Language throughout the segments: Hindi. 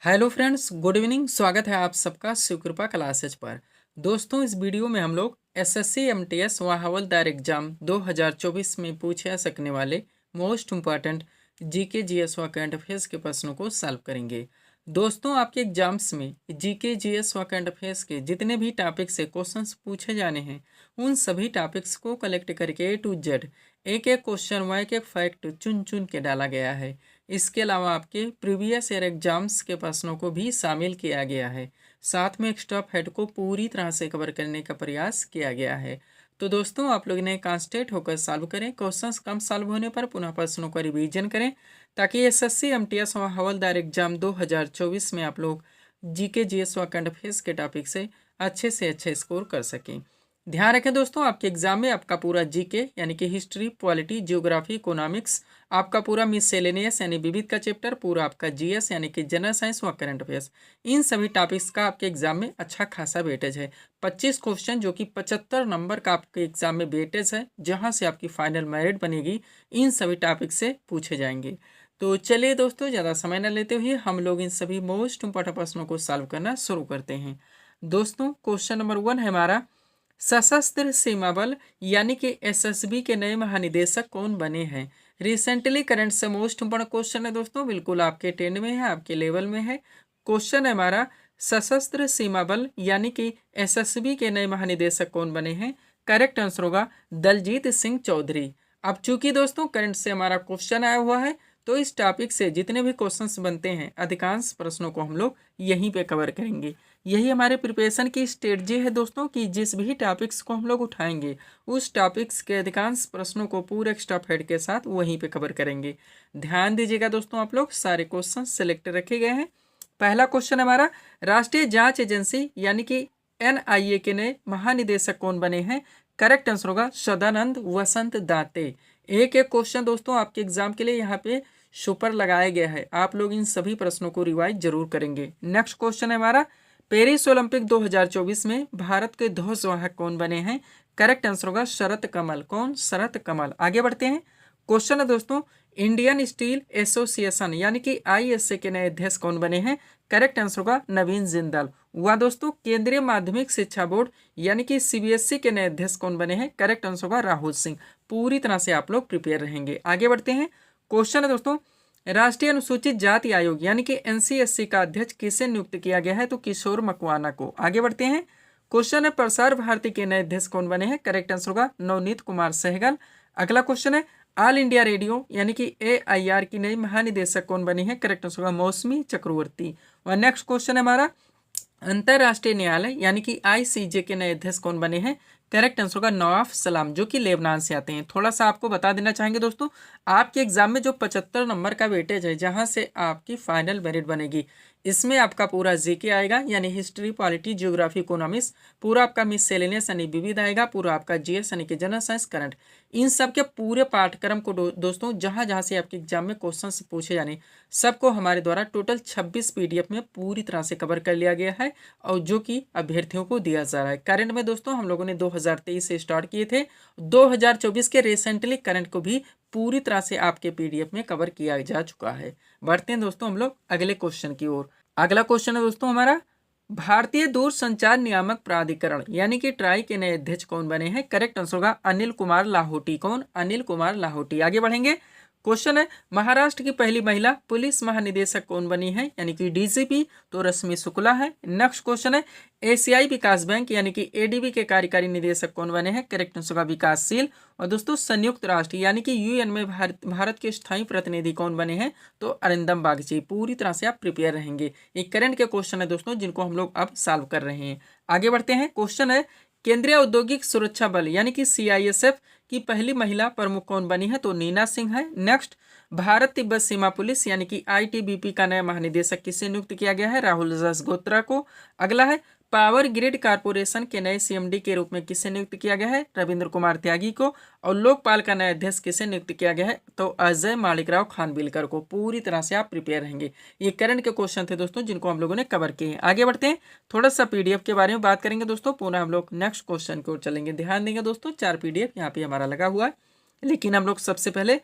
Hello friends, good evening. स्वागत है आप सबका शिवकृपा क्लासेज पर। दोस्तों, इस वीडियो में हम लोग एसएससी एमटीएस व हवलदार एग्जाम 2024 में पूछे जा सकने वाले मोस्ट इम्पॉर्टेंट जीके जीएस व करंट अफेयर्स के प्रश्नों को सॉल्व करेंगे। दोस्तों, आपके एग्जाम्स में जीके जीएस व करंट अफेयर्स के जितने भी टॉपिक से क्वेश्चंस पूछे जाने हैं, उन सभी टॉपिक्स को कलेक्ट करके ए टू जेड एक एक क्वेश्चन व एक एक फैक्ट चुन चुन के डाला गया है। इसके अलावा आपके प्रीवियस ईयर एग्जाम्स के प्रश्नों को भी शामिल किया गया है। साथ में एक्स्ट्रा फैक्ट को पूरी तरह से कवर करने का प्रयास किया गया है। तो दोस्तों, आप लोग इन्हें कॉन्सेंट्रेट होकर सॉल्व करें। क्वेश्चंस कम सॉल्व होने पर पुनः प्रश्नों का रिवीजन करें, ताकि एसएससी एमटीएस और हवलदार एग्जाम 2024 में आप लोग जीके जीएस व करंट अफेयर्स के टॉपिक से अच्छे स्कोर कर सकें। ध्यान रखें दोस्तों, आपके एग्जाम में आपका पूरा जीके यानी कि हिस्ट्री, पॉलिटी, जियोग्राफी, इकोनॉमिक्स, आपका पूरा मिससेलेनियस यानी विविध का चैप्टर, पूरा आपका जीएस यानी कि जनरल साइंस व करंट अफेयर्स, इन सभी टॉपिक्स का आपके एग्जाम में अच्छा खासा वेटेज है। 25 क्वेश्चन जो कि 75 नंबर का आपके एग्जाम में वेटेज है, जहां से आपकी फाइनल मेरिट बनेगी, इन सभी टॉपिक से पूछे जाएंगे। तो चलिए दोस्तों, ज़्यादा समय न लेते हुए हम लोग इन सभी मोस्ट इंपॉर्टेंट प्रश्नों को सॉल्व करना शुरू करते हैं। दोस्तों, क्वेश्चन नंबर 1 है हमारा, सशस्त्र सीमा बल यानी कि एसएसबी के नए महानिदेशक कौन बने हैं। रिसेंटली करंट से मोस्ट इंपॉर्टेंट क्वेश्चन है दोस्तों, बिल्कुल आपके ट्रेंड में है, आपके लेवल में है। क्वेश्चन है हमारा, सशस्त्र सीमा बल यानी कि एसएसबी के नए महानिदेशक कौन बने हैं। करेक्ट आंसर होगा दलजीत सिंह चौधरी। अब चूंकि दोस्तों करंट से हमारा क्वेश्चन आया हुआ है, तो इस टॉपिक से जितने भी क्वेश्चंस बनते हैं, अधिकांश प्रश्नों को हम लोग यहीं पे कवर करेंगे। यही हमारे प्रिपरेशन की स्ट्रेटजी है दोस्तों, कि जिस भी टॉपिक्स को हम लोग उठाएंगे, उस टॉपिक्स के अधिकांश प्रश्नों को पूरे एक्स्ट्रा फैक्ट के साथ वहीं पे कवर करेंगे। ध्यान दीजिएगा दोस्तों, आप लोग सारे क्वेश्चन सेलेक्ट रखे गए हैं। पहला क्वेश्चन हमारा, राष्ट्रीय जांच एजेंसी यानी कि एनआईए के नए महानिदेशक कौन बने हैं। करेक्ट आंसर होगा सदानंद वसंत दाते। एक एक क्वेश्चन दोस्तों आपके एग्जाम के लिए यहाँ पे सुपर लगाया गया है, आप लोग इन सभी प्रश्नों को रिवाइज जरूर करेंगे। नेक्स्ट क्वेश्चन है हमारा, पेरिस ओलंपिक 2024 में भारत के ध्वजवाहक कौन बने हैं। करेक्ट आंसर होगा शरत कमल। कौन? शरत कमल। आगे बढ़ते हैं। क्वेश्चन है दोस्तों, इंडियन स्टील एसोसिएशन यानी कि आईएसए के नए अध्यक्ष कौन बने हैं। करेक्ट आंसर होगा नवीन जिंदाल। वह दोस्तों केंद्रीय माध्यमिक शिक्षा बोर्ड यानी कि सीबीएसई के नए अध्यक्ष कौन बने हैं। करेक्ट आंसर होगा राहुल सिंह। पूरी तरह से आप लोग प्रिपेयर रहेंगे। आगे बढ़ते हैं। क्वेश्चन है दोस्तों, राष्ट्रीय अनुसूचित जाति आयोग यानी कि एनसीएससी का अध्यक्ष किसे नियुक्त किया गया है। तो किशोर मकवाना को। आगे बढ़ते हैं। क्वेश्चन है, प्रसार भारती के नए अध्यक्ष कौन बने हैं। करेक्ट आंसर होगा नवनीत कुमार सहगल। अगला क्वेश्चन है, ऑल इंडिया रेडियो यानी कि एआईआर की नई महानिदेशक कौन बनी है। करेक्ट आंसर होगा मौसमी चक्रवर्ती। और नेक्स्ट क्वेश्चन है हमारा, अंतरराष्ट्रीय न्यायालय यानी कि आईसीजे के नए अध्यक्ष कौन बने हैं। करेक्ट आंसर होगा नवाफ सलाम, जो कि लेबनान से आते हैं। थोड़ा सा आपको बता देना चाहेंगे दोस्तों, आपके एग्जाम में जो 75 नंबर का वेटेज है, जहां से आपकी फाइनल मेरिट बनेगी, इसमें आपका पूरा जीके आएगा यानी हिस्ट्री, पॉलिटी, जियोग्राफी, इकोनॉमिक्स, पूरा आपका मिससेलेनियस यानी विविध आएगा, पूरा आपका जीएस यानी कि जनरल साइंस, करंट, इन सब के पूरे पाठ्यक्रम को दोस्तों जहां जहां से आपके एग्जाम में क्वेश्चन पूछे जाने, सबको हमारे द्वारा टोटल 26 पीडीएफ में पूरी तरह से कवर कर लिया गया है, और जो कि अभ्यर्थियों को दिया जा रहा है। करंट में दोस्तों हम लोगों ने 2023 से स्टार्ट किए थे, 2024 के रिसेंटली करंट को भी पूरी तरह से आपके पीडीएफ में कवर किया जा चुका है। बढ़ते हैं दोस्तों हम लोग अगले क्वेश्चन की ओर। अगला क्वेश्चन है दोस्तों हमारा, भारतीय दूरसंचार नियामक प्राधिकरण यानी कि ट्राई के नए अध्यक्ष कौन बने हैं। करेक्ट आंसर होगा अनिल कुमार लाहोटी। कौन? अनिल कुमार लाहोटी। आगे बढ़ेंगे। क्वेश्चन है, महाराष्ट्र की पहली महिला पुलिस महानिदेशक कौन बनी है यानी कि डीजीपी। तो रश्मि शुक्ला है। नेक्स्ट क्वेश्चन है, एशियाई विकास बैंक यानी कि एडीबी के कार्यकारी निदेशक कौन बने हैं। करेक्ट आंसर होगा विकासशील। और दोस्तों संयुक्त राष्ट्र यानी कि यूएन में भारत के स्थायी प्रतिनिधि कौन बने हैं। तो अरिंदम बागची। पूरी तरह से आप प्रिपेयर रहेंगे। ये करंट के क्वेश्चन है दोस्तों, जिनको हम लोग अब सॉल्व कर रहे हैं। आगे बढ़ते हैं। क्वेश्चन है, केंद्रीय औद्योगिक सुरक्षा बल यानी कि सीआईएसएफ की पहली महिला प्रमुख कौन बनी है। तो नीना सिंह है। नेक्स्ट, भारत तिब्बत सीमा पुलिस यानी कि आईटीबीपी का नया महानिदेशक किसे नियुक्त किया गया है। राहुल जसगोत्रा को। अगला है, पावर ग्रिड कारपोरेशन के नए सीएमडी के रूप में किसे नियुक्त किया गया है। रविंद्र कुमार त्यागी को। और लोकपाल का नया अध्यक्ष किसे नियुक्त किया गया है। तो अजय मालिकराव खानविलकर को। पूरी तरह से आप प्रिपेयर रहेंगे। ये करंट के क्वेश्चन थे दोस्तों, जिनको हम लोगों ने कवर किए हैं। आगे बढ़ते हैं। थोड़ा सा पीडीएफ के बारे में बात करेंगे दोस्तों, पुनः हम लोग नेक्स्ट क्वेश्चन की ओर चलेंगे। ध्यान देंगे दोस्तों, 4 पीडीएफ यहाँ पे हमारा लगा हुआ है, लेकिन हम लोग सबसे पहले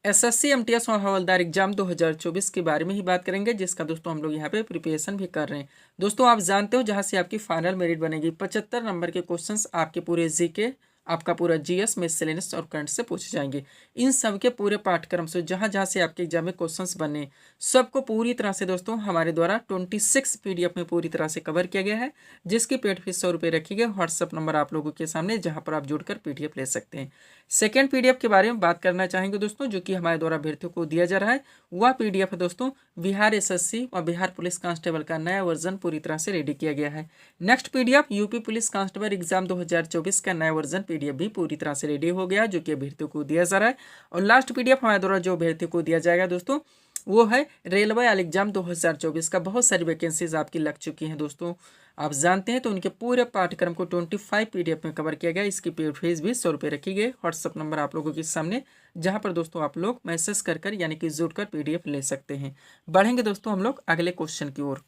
एसएससी एमटीएस और हवलदार एग्जाम 2024 के बारे में ही बात करेंगे, जिसका दोस्तों हम लोग यहाँ पे प्रिपरेशन भी कर रहे हैं। दोस्तों आप जानते हो जहाँ से आपकी फाइनल मेरिट बनेगी, 75 नंबर के क्वेश्चंस आपके पूरे जीके, आपका पूरा जीएस, मिसलेनियस और करंट से पूछे जाएंगे। इन सब के पूरे पाठ्यक्रम से जहाँ जहाँ से आपके एग्जाम में क्वेश्चंस बने, सबको पूरी तरह से दोस्तों हमारे द्वारा 26 पीडीएफ में पूरी तरह से कवर किया गया है, जिसकी पेड फीस 100 रुपये रखी गई। व्हाट्सअप नंबर आप लोगों के सामने, जहाँ पर आप जुड़कर पीडीएफ ले सकते हैं। सेकेंड पीडीएफ के बारे में बात करना चाहेंगे दोस्तों, जो कि हमारे द्वारा अभ्यर्थियों को दिया जा रहा है। वह पीडीएफ है दोस्तों बिहार एसएससी और बिहार पुलिस कांस्टेबल का नया वर्जन पूरी तरह से रेडी किया गया है। Next PDF UP police constable exam 2024 का नया वर्जन पीडीएफ भी पूरी तरह से रेडी हो गया, जो कि अभ्यर्थियों को दिया जा रहा है। और लास्ट पीडीएफ हमारे द्वारा जो अभ्यर्थियों को दिया जाएगा दोस्तों, वो है रेलवे वाला एग्जाम 2024 का। बहुत सारी वैकेंसीज आपकी लग चुकी हैं दोस्तों, आप जानते हैं। तो उनके पूरे पाठ्यक्रम को 25 पीडीएफ में कवर किया गया। इसकी पेड फीस भी 100 रुपये रखी गई। व्हाट्सअप नंबर आप लोगों के सामने, जहां पर दोस्तों आप लोग मैसेज कर यानी कि जुड़कर पीडीएफ ले सकते हैं। बढ़ेंगे दोस्तों हम लोग अगले क्वेश्चन की ओर।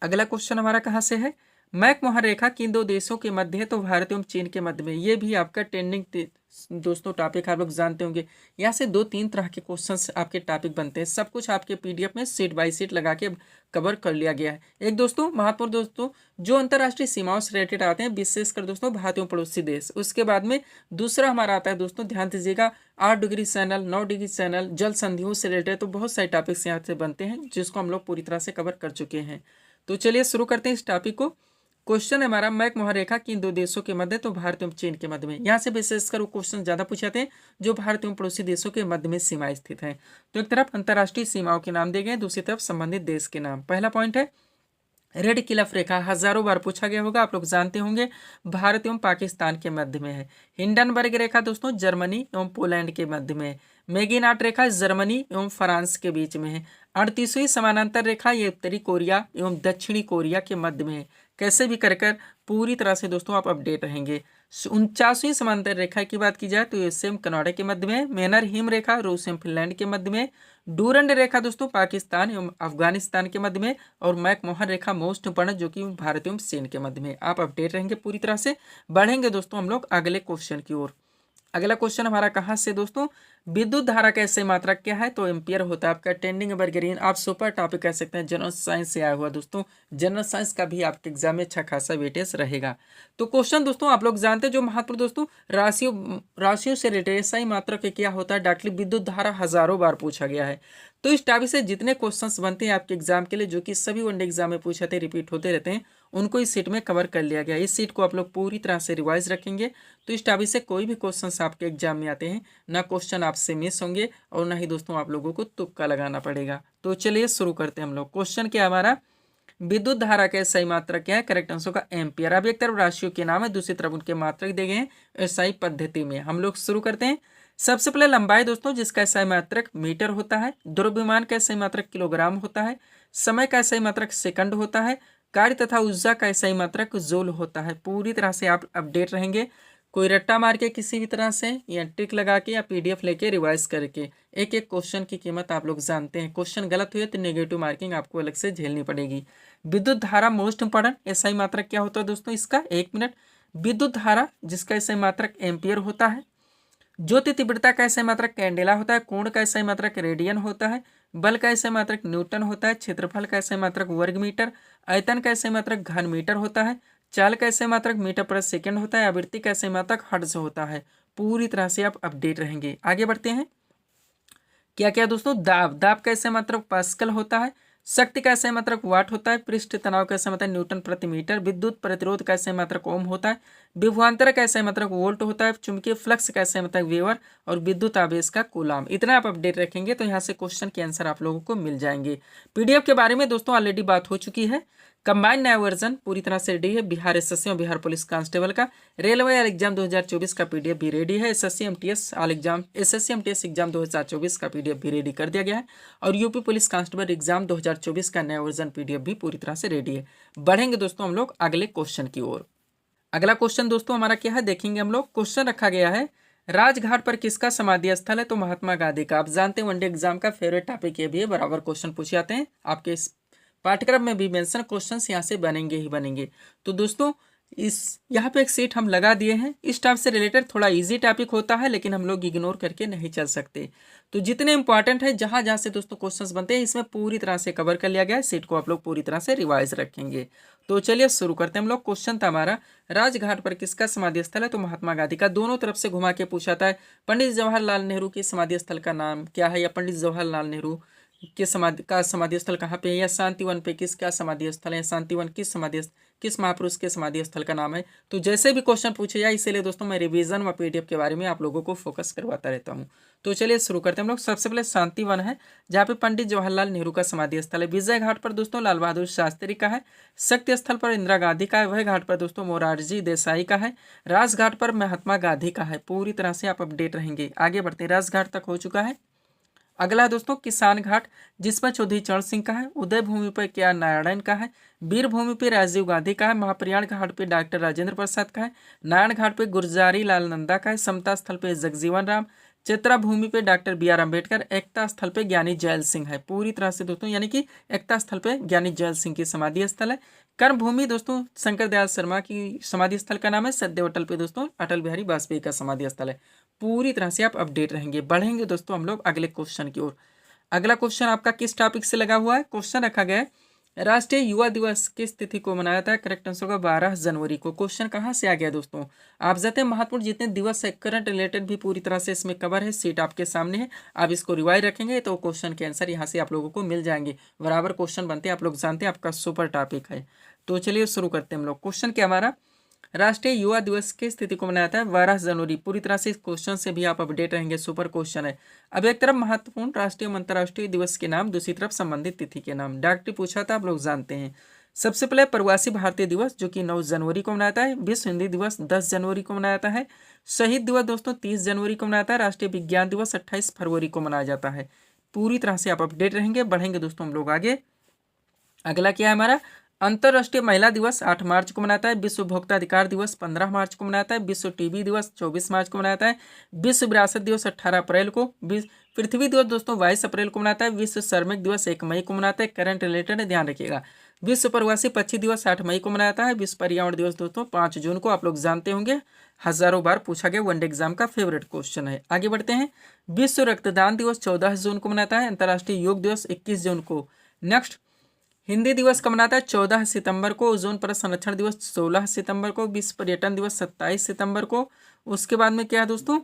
अगला क्वेश्चन हमारा कहाँ से है, मैकमोहन रेखा किन दो देशों के मध्य है, तो भारत एवं चीन के मध्य में। ये भी आपका ट्रेंडिंग दोस्तों टॉपिक आप लोग जानते होंगे। यहाँ से 2-3 तरह के क्वेश्चंस आपके टॉपिक बनते हैं। सब कुछ आपके पीडीएफ में सीट बाय सीट लगा के कवर कर लिया गया है। एक दोस्तों महत्वपूर्ण दोस्तों जो अंतर्राष्ट्रीय सीमाओं से रिलेटेड आते हैं, विशेषकर दोस्तों भारत एवं पड़ोसी देश। उसके बाद में दूसरा हमारा आता है दोस्तों, ध्यान दीजिएगा, 8 डिग्री चैनल, 9 डिग्री चैनल, जल संधियों से रिलेटेड। तो बहुत सारे टॉपिक्स यहाँ से बनते हैं, जिसको हम लोग पूरी तरह से कवर कर चुके हैं। तो चलिए शुरू करते हैं इस टॉपिक को। क्वेश्चन है हमारा, मैकमोहन रेखा किन दो देशों के मध्य, तो भारत एवं चीन के मध्य में। यहाँ से विशेषकर वो क्वेश्चन ज्यादा पूछे जाते हैं जो भारत एवं पड़ोसी देशों के मध्य में सीमाएं स्थित हैं। तो एक तरफ अंतर्राष्ट्रीय सीमाओं के नाम दिए गए, दूसरी तरफ संबंधित देश के नाम। पहला पॉइंट है रेड क्लिफ रेखा, हजारों बार पूछा गया होगा, आप लोग जानते होंगे, भारत एवं पाकिस्तान के मध्य में है। हिंडनबर्ग रेखा दोस्तों जर्मनी एवं पोलैंड के मध्य में है। मेगिनाट रेखा जर्मनी एवं फ्रांस के बीच में है। 38वीं समानांतर रेखा ये उत्तरी कोरिया एवं दक्षिणी कोरिया के मध्य में है। कैसे भी कर पूरी तरह से दोस्तों आप अपडेट रहेंगे। 49वीं समांतर रेखा की बात की जाए तो ये सेम कनाडा के मध्य में है। मेनर हिम रेखा रूस एवं फिनलैंड के मध्य में। डूरंड रेखा दोस्तों पाकिस्तान एवं अफगानिस्तान के मध्य में। और मैकमोहन रेखा मोस्ट इंपोर्टेंट जो कि भारत एवं चीन के मध्य में। आप अपडेट रहेंगे पूरी तरह से। बढ़ेंगे दोस्तों हम लोग अगले क्वेश्चन की ओर। अगला क्वेश्चन हमारा कहाँ से दोस्तों, विद्युत धारा का ऐसे मात्रक क्या है, तो एम्पियर होता है आपका। टेंडिंग एवरग्रीन, आप सुपर टॉपिक कह सकते हैं, जनरल साइंस से आया हुआ दोस्तों। जनरल साइंस का भी आपके एग्जाम में अच्छा खासा वेटेज रहेगा। तो क्वेश्चन दोस्तों आप लोग जानते हैं जो महत्वपूर्ण दोस्तों राशियों से रिलेटेड ऐसा मात्रक क्या होता है, डायरेक्टली विद्युत धारा हजारों बार पूछा गया है। तो इस टॉपिक से जितने क्वेश्चंस बनते हैं आपके एग्जाम के लिए, जो कि सभी वनडे एग्जाम में पूछे थे, रिपीट होते रहते हैं, उनको इस सीट में कवर कर लिया गया। इस सीट को आप लोग पूरी तरह से रिवाइज रखेंगे, तो इस टॉपिक से कोई भी क्वेश्चंस आपके एग्जाम में आते हैं, ना क्वेश्चन आपसे मिस होंगे और ना ही दोस्तों आप लोगों को तुक्का लगाना पड़ेगा। तो चलिए शुरू करते हैं हम लोग। क्वेश्चन क्या हमारा, विद्युत धारा का SI मात्रक क्या है, करेक्ट आंसर का एम्पियर। अब एक तरफ राशियों के नाम है, दूसरी तरफ उनके मात्रक दिए गए हैं SI पद्धति में। हम लोग शुरू करते हैं। सबसे पहले लंबाई दोस्तों, जिसका SI मात्रक मीटर होता है। द्रव्यमान का SI मात्रक किलोग्राम होता है। समय का SI मात्रक सेकंड होता है। कार्य तथा ऊर्जा का SI मात्रक जूल होता है। पूरी तरह से आप अपडेट रहेंगे। कोई रट्टा मार के किसी भी तरह से या ट्रिक लगा के या PDF लेके रिवाइज करके एक एक क्वेश्चन की कीमत आप लोग जानते हैं। क्वेश्चन गलत हुए तो नेगेटिव मार्किंग आपको अलग से झेलनी पड़ेगी। विद्युत धारा मोस्ट इंपॉर्टेंट, SI मात्रक क्या होता है दोस्तों इसका, 1 मिनट। विद्युत धारा जिसका SI मात्रक एम्पियर होता है। ज्योति तीव्रता का SI मात्रक कैंडेला होता है। कोण का SI मात्रक रेडियन होता है। बल का SI मात्रक न्यूटन होता है। क्षेत्रफल का SI मात्रक वर्ग मीटर। आयतन का SI मात्रक घन मीटर होता है। चाल का SI मात्रक मीटर पर सेकंड होता है। आवृत्ति का SI मात्रक हर्ट्ज होता है। पूरी तरह से आप अपडेट रहेंगे। आगे बढ़ते हैं। क्या क्या दोस्तों, दाब का SI मात्रक पास्कल होता है। शक्ति का SI मात्रक वाट होता है। पृष्ठ तनाव का SI मात्रक न्यूटन प्रति मीटर। विद्युत प्रतिरोध का SI मात्रक ओम होता है। विभवांतर का SI मात्रक वोल्ट होता है। चुंबकीय फ्लक्स का SI मात्रक वेबर। और विद्युत आवेश का कूलाम। इतना आप अपडेट रखेंगे तो यहाँ से क्वेश्चन के आंसर आप लोगों को मिल जाएंगे। PDF के बारे में दोस्तों ऑलरेडी बात हो चुकी है। कंबाइंड नया वर्जन पूरी तरह से रेडी है। बिहार SSC और बिहार पुलिस कांस्टेबल का। रेलवे एग्जाम 2024 का PDF भी रेडी है। SSC MTS एग्जाम 2024 का PDF भी रेडी कर दिया गया है। और यूपी पुलिस कांस्टेबल एग्जाम 2024 का नया वर्जन PDF भी पूरी तरह से रेडी है। बढ़ेंगे दोस्तों हम लोग अगले क्वेश्चन की ओर। अगला क्वेश्चन दोस्तों हमारा क्या है, देखेंगे हम लोग। क्वेश्चन रखा गया है, राजघाट पर किसका समाधि स्थल है, तो महात्मा गांधी का। आप जानते हैं वनडे एग्जाम का फेवरेट टॉपिक ये भी है, बराबर क्वेश्चन पूछे जाते हैं। आपके इस पाठ्यक्रम में भी मेंशन क्वेश्चंस यहाँ से बनेंगे ही बनेंगे। तो दोस्तों इस यहाँ पे एक सीट हम लगा दिए हैं। इस टाइप से रिलेटेड थोड़ा इजी टॉपिक होता है, लेकिन हम लोग इग्नोर करके नहीं चल सकते। तो जितने इंपॉर्टेंट है, जहाँ जहाँ से दोस्तों क्वेश्चंस बनते हैं, इसमें पूरी तरह से कवर कर लिया गया है। सीट को आप लोग पूरी तरह से रिवाइज रखेंगे। तो चलिए शुरू करते हैं हम लोग। क्वेश्चन था हमारा, राजघाट पर किसका समाधि स्थल है? तो महात्मा गांधी का। दोनों तरफ से घुमा के पूछा था, पंडित जवाहरलाल नेहरू की समाधि स्थल का नाम क्या है, या पंडित जवाहरलाल नेहरू के समाधि स्थल कहाँ पे है, या शांतिवन पे किसका समाधि स्थल है, शांतिवन किस महापुरुष के समाधि स्थल का नाम है। तो जैसे भी क्वेश्चन पूछे जाए, इसीलिए दोस्तों मैं रिवीजन व पीडीएफ के बारे में आप लोगों को फोकस करवाता रहता हूँ। तो चलिए शुरू करते हैं हम लोग। सबसे पहले शांतिवन है, जहाँ पे पंडित जवाहरलाल नेहरू का समाधि स्थल है। विजय घाट पर दोस्तों लाल बहादुर शास्त्री का है। शक्ति स्थल पर इंदिरा गांधी का है। वह घाट पर दोस्तों मोरारजी देसाई का है। राजघाट पर महात्मा गांधी का है। पूरी तरह से आप अपडेट रहेंगे। आगे बढ़ते हैं, राजघाट तक हो चुका है। अगला दोस्तों किसान घाट, जिसमें चौधरी चरण सिंह का है। उदय भूमि पर के आर नारायण का है। वीर भूमि पर राजीव गांधी का है। महाप्रयाण घाट पे डॉक्टर राजेंद्र प्रसाद का है। नारायण घाट पे गुलजारी लाल नंदा का है। समता स्थल पे जगजीवन राम। चित्रा भूमि पे डॉक्टर बी आर अम्बेडकर। एकता स्थल पे ज्ञानी जैल सिंह है। पूरी तरह से दोस्तों, यानी कि एकता स्थल पे ज्ञानी जैल सिंह की समाधि स्थल है। कर्म भूमि दोस्तों शंकर दयाल शर्मा की समाधि स्थल का नाम है। सदैव अटल पे दोस्तों अटल बिहारी वाजपेयी का समाधि स्थल है। पूरी तरह से आप अपडेट रहेंगे। बढ़ेंगे दोस्तों हम लोग अगले क्वेश्चन की ओर। अगला क्वेश्चन आपका किस टॉपिक से लगा हुआ है? क्वेश्चन रखा गया है, राष्ट्रीय युवा दिवस किस तिथि को मनाया था? करेक्ट आंसर होगा 12 जनवरी को। क्वेश्चन कहाँ से आ गया दोस्तों? आप जाते हैं महत्वपूर्ण जितने दिवस है, करंट रिलेटेड भी पूरी तरह से इसमें कवर है। सीट आपके सामने है, आप इसको रिवाइज रखेंगे तो क्वेश्चन के आंसर यहाँ से आप लोगों को मिल जाएंगे। बराबर क्वेश्चन बनते हैं, आप लोग जानते हैं, आपका सुपर टॉपिक है। तो चलिए शुरू करते हैं हम लोग। क्वेश्चन क्या हमारा, राष्ट्रीय युवा दिवस की स्थिति को मनाया था 12 जनवरी। पूरी तरह से इस क्वेश्चन से भी आप अपडेट रहेंगे। सुपर क्वेश्चन है। अब एक तरफ महत्वपूर्ण राष्ट्रीय एवं अंतर्राष्ट्रीय दिवस के नाम, दूसरी तरफ संबंधित तिथि के नाम। डॉक्टर पूछा था, आप लोग जानते हैं। सबसे पहले प्रवासी भारतीय दिवस, जो कि 9 जनवरी को मनाता है। विश्व हिंदी दिवस 10 जनवरी को मनाया जाता है। शहीद दिवस दोस्तों 30 जनवरी को मनाया जाता है। राष्ट्रीय विज्ञान दिवस 28 फरवरी को मनाया जाता है। पूरी तरह से आप अपडेट रहेंगे। बढ़ेंगे दोस्तों हम लोग आगे। अगला क्या है हमारा, अंतर्राष्ट्रीय महिला दिवस 8 मार्च को मनाता है। विश्व उपभोक्ता अधिकार दिवस 15 मार्च को मनाता है। विश्व टीबी दिवस 24 मार्च को मनाता है। विश्व विरासत दिवस 18 अप्रैल को। पृथ्वी दिवस दोस्तों 22 अप्रैल को मनाता है। विश्व श्रमिक दिवस 1 मई को मनाता है। करंट रिलेटेड है, ध्यान रखिएगा। विश्व प्रवासी पक्षी दिवस 8 मई को मनाया जाता है। विश्व पर्यावरण दिवस दोस्तों 5 जून को। आप लोग जानते होंगे, हजारों बार पूछा गया, वनडे एग्जाम का फेवरेट क्वेश्चन है। आगे बढ़ते हैं। विश्व रक्तदान दिवस 14 जून को मनाता है। अंतर्राष्ट्रीय योग दिवस 21 जून को। नेक्स्ट, हिंदी दिवस कब मनाता है? 14 सितंबर को। ओजोन परत संरक्षण दिवस 16 सितंबर को। विश्व पर्यटन दिवस 27 सितंबर को। उसके बाद में क्या है दोस्तों,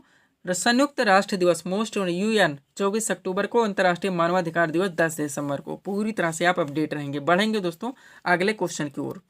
संयुक्त राष्ट्र दिवस मोस्ट यूएन 24 अक्टूबर को। अंतर्राष्ट्रीय मानवाधिकार दिवस 10 दिसंबर को। पूरी तरह से आप अपडेट रहेंगे। बढ़ेंगे दोस्तों अगले क्वेश्चन की ओर।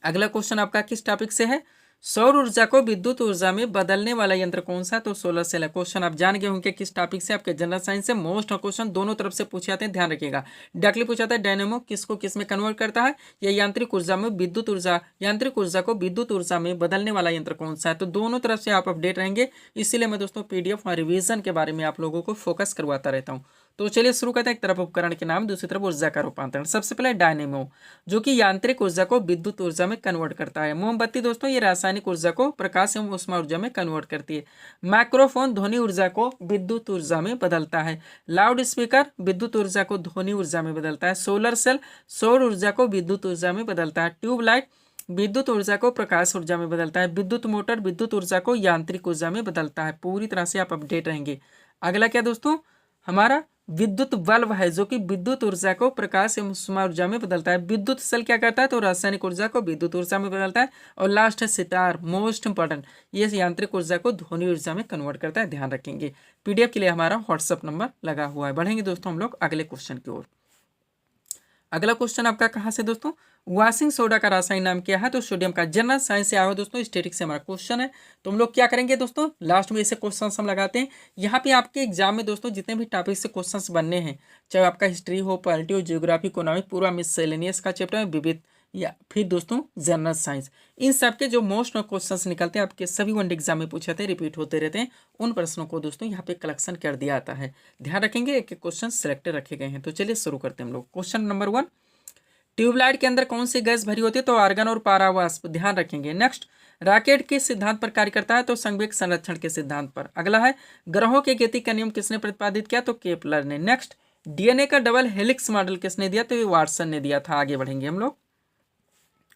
अगला क्वेश्चन आपका किस टॉपिक से है? सौर ऊर्जा को विद्युत ऊर्जा में बदलने वाला यंत्र कौन सा? तो सोलर सेल है। क्वेश्चन आप जान गए होंगे किस टॉपिक से, आपके जनरल साइंस से। मोस्ट क्वेश्चन दोनों तरफ से पूछे जाते हैं, ध्यान रखिएगा। डायरेक्टली पूछा जाता है डायनेमो किसको किस में कन्वर्ट करता है, या यांत्रिक ऊर्जा में विद्युत ऊर्जा, यांत्रिक ऊर्जा को विद्युत ऊर्जा में बदलने वाला यंत्र कौन सा है? तो दोनों तरफ से आप अपडेट रहेंगे। इसीलिए मैं दोस्तों पीडीएफ और रिवीजन के बारे में आप लोगों को फोकस करवाता रहता हूँ। तो चलिए शुरू करते हैं। एक तरफ उपकरण के नाम, दूसरी तरफ ऊर्जा का रूपांतरण। सबसे पहले डायनेमो, जो कि यांत्रिक ऊर्जा को विद्युत ऊर्जा में कन्वर्ट करता है। मोमबत्ती दोस्तों ये रासायनिक ऊर्जा को प्रकाश एवं ऊष्मा ऊर्जा में कन्वर्ट करती है। माइक्रोफोन ध्वनि ऊर्जा को विद्युत ऊर्जा में बदलता है। लाउड स्पीकर विद्युत ऊर्जा को ध्वनि ऊर्जा में बदलता है। सोलर सेल सौर ऊर्जा को विद्युत ऊर्जा में बदलता है। ट्यूबलाइट विद्युत ऊर्जा को प्रकाश ऊर्जा में बदलता है। विद्युत मोटर विद्युत ऊर्जा को यांत्रिक ऊर्जा में बदलता है। पूरी तरह से आप अपडेट रहेंगे। अगला क्या दोस्तों, हमारा विद्युत बल्ब है, जो कि विद्युत ऊर्जा को प्रकाश एवं ऊष्मा ऊर्जा में बदलता है। विद्युत सेल क्या करता है? तो रासायनिक ऊर्जा को विद्युत ऊर्जा में बदलता है। और लास्ट है सितार, मोस्ट इंपॉर्टेंट, ये यांत्रिक ऊर्जा को ध्वनि ऊर्जा में कन्वर्ट करता है। ध्यान रखेंगे। पीडीएफ के लिए हमारा व्हाट्सअप नंबर लगा हुआ है। बढ़ेंगे दोस्तों हम लोग अगले क्वेश्चन की ओर। अगला क्वेश्चन आपका कहाँ से दोस्तों, वॉशिंग सोडा का रासायनिक नाम क्या है? तो सोडियम का। जनरल साइंस से आया हो दोस्तों, स्टैटिक्स से हमारा क्वेश्चन है। तो हम लोग क्या करेंगे दोस्तों, लास्ट में इसे क्वेश्चन हम लगाते हैं। यहाँ पे आपके एग्जाम में दोस्तों जितने भी टॉपिक से क्वेश्चंस बनने हैं, चाहे आपका हिस्ट्री हो, पॉलिटी हो, जियोग्राफी, इकोनॉमिक, पूरा मिससेलेनियस का चैप्टर है, विविध, या फिर दोस्तों जनरल साइंस, इन सब के जो मोस्ट क्वेश्चंस निकलते हैं आपके सभी वनडे एग्जाम में पूछे थे, रिपीट होते रहते हैं, उन प्रश्नों को दोस्तों यहाँ पे कलेक्शन कर दिया आता है। ध्यान रखेंगे, एक एक क्वेश्चन सिलेक्टेड रखे गए हैं। तो चलिए शुरू करते हैं हम लोग। क्वेश्चन नंबर 1, ट्यूबलाइट के अंदर कौन सी गैस भरी होती है? तो आर्गन और पारावाष्प। ध्यान रखेंगे। नेक्स्ट, रॉकेट किस सिद्धांत पर कार्य करता है? तो संवेग संरक्षण के सिद्धांत पर। अगला है, ग्रहों के गति का नियम किसने प्रतिपादित किया? तो केपलर ने। नेक्स्ट, डीएनए का डबल हेलिक्स मॉडल किसने दिया? तो ये वाटसन ने दिया था। आगे बढ़ेंगे हम लोग।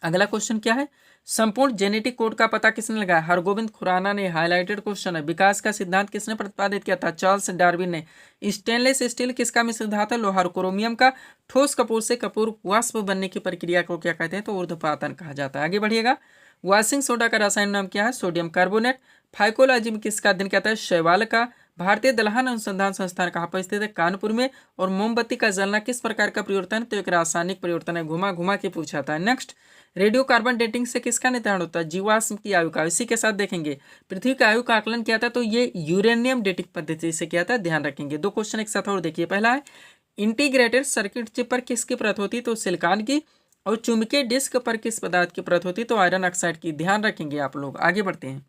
अगला क्वेश्चन क्या है, संपूर्ण जेनेटिक कोड का पता किसने लगाया? हरगोविंद खुराना ने। हाईलाइटेड क्वेश्चन है। विकास का सिद्धांत किसने प्रतिपादित किया था? चार्ल्स डार्विन ने। स्टेनलेस स्टील किसका मिश्र धातु है? लोहा। क्रोमियम का। ठोस कपूर से कपूर वाष्प बनने की प्रक्रिया को क्या कहते हैं? तो ऊर्ध्वपातन कहा जाता है। आगे बढ़िएगा। वॉशिंग सोडा का रासायनिक नाम क्या है? Sodium carbonate. फाइकोलॉजी में किसका अध्ययन कहता है? शैवाल का। भारतीय दलहन अनुसंधान संस्थान कहाँ पर स्थित है? कानपुर में। और मोमबत्ती का जलना किस प्रकार का परिवर्तन है? तो एक रासायनिक परिवर्तन है। घुमा घुमा के पूछा था। नेक्स्ट, रेडियो कार्बन डेटिंग से किसका निर्धारण होता है? जीवाश्म की आयु का। इसी के साथ देखेंगे पृथ्वी की आयु का आकलन किया था, तो ये यूरेनियम डेटिंग पद्धति से किया था। ध्यान रखेंगे। दो क्वेश्चन एक साथ और देखिए। पहला है, इंटीग्रेटेड सर्किट चिप पर किसकी परत होती? तो सिलिकॉन की। और चुंबकीय डिस्क पर किस पदार्थ की परत होती? तो आयरन ऑक्साइड की। ध्यान रखेंगे आप लोग। आगे बढ़ते हैं।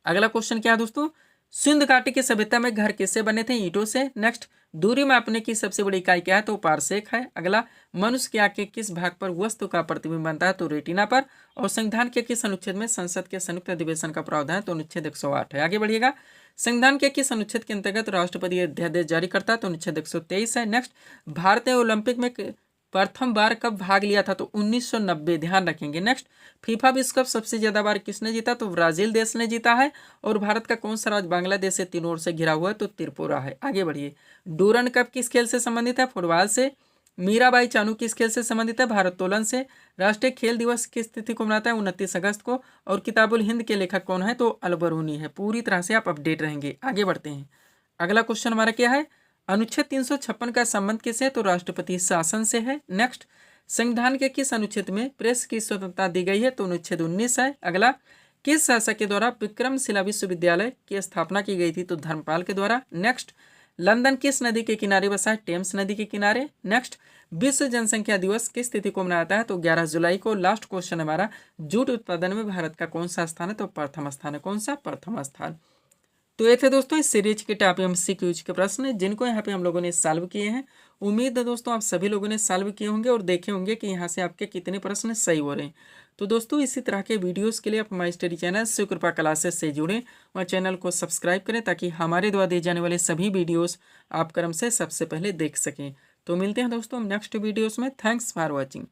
अगला क्वेश्चन क्या है दोस्तों, सिंध घाटी की सभ्यता में घर किससे बने थे? ईंटों से। नेक्स्ट, दूरी मापने की सबसे बड़ी इकाई क्या है? तो पारसेक है। अगला, मनुष्य की आंख के किस भाग पर वस्तु का प्रतिबिंब बनता है? तो रेटिना पर। और संविधान के किस अनुच्छेद में संसद के संयुक्त अधिवेशन का प्रावधान है? तो अनुच्छेद 108 है। आगे बढ़िएगा। संविधान के किस अनुच्छेद के अंतर्गत राष्ट्रपति अध्यादेश जारी करता है? तो अनुच्छेद 123 है। नेक्स्ट, भारत ने ओलंपिक में प्रथम बार कब भाग लिया था? तो 1990। ध्यान रखेंगे। नेक्स्ट, फीफा विश्व कप सबसे ज्यादा बार किसने जीता? तो ब्राजील देश ने जीता है। और भारत का कौन सा राज्य बांग्लादेश से तीनों ओर से घिरा हुआ है? तो त्रिपुरा है। आगे बढ़िए। डूरन कप किस खेल से संबंधित है? फुटबॉल से। मीराबाई चानू किस खेल से संबंधित है? भारोत्तोलन से। राष्ट्रीय खेल दिवस किस तिथि को मनाता है? 29 अगस्त को। और किताबुल हिंद के लेखक कौन है? तो अलबरूनी है। पूरी तरह से आप अपडेट रहेंगे। आगे बढ़ते हैं। अगला क्वेश्चन हमारा क्या है, अनुच्छेद 356 का संबंध किससे है? तो राष्ट्रपति शासन से है। नेक्स्ट, संविधान के किस अनुच्छेद में प्रेस की स्वतंत्रता दी गई है? तो अनुच्छेद 19 है। अगला, किस शासक के द्वारा विक्रमशिला विश्वविद्यालय की स्थापना की गई थी? तो धर्मपाल के द्वारा। नेक्स्ट, लंदन किस नदी के किनारे बसा है? टेम्स नदी के किनारे। नेक्स्ट, विश्व जनसंख्या दिवस किस तिथि को मनाया जाता है? तो 11 जुलाई को। लास्ट क्वेश्चन हमारा, जूट उत्पादन में भारत का कौन सा स्थान है? तो प्रथम स्थान है। कौन सा? प्रथम स्थान। तो ये थे दोस्तों इस सीरीज के टाइप MCQs के प्रश्न जिनको यहाँ पे हम लोगों ने सॉल्व किए हैं। उम्मीद है दोस्तों आप सभी लोगों ने सॉल्व किए होंगे और देखे होंगे कि यहाँ से आपके कितने प्रश्न सही हो रहे हैं। तो दोस्तों इसी तरह के वीडियोस के लिए आप हमारे स्टडी चैनल शिव कृपा क्लासेस से जुड़ें और चैनल को सब्सक्राइब करें ताकि हमारे द्वारा दिए जाने वाले सभी वीडियोस आप क्रम से सबसे पहले देख सकें। तो मिलते हैं दोस्तों नेक्स्ट वीडियोस में। Thanks for watching.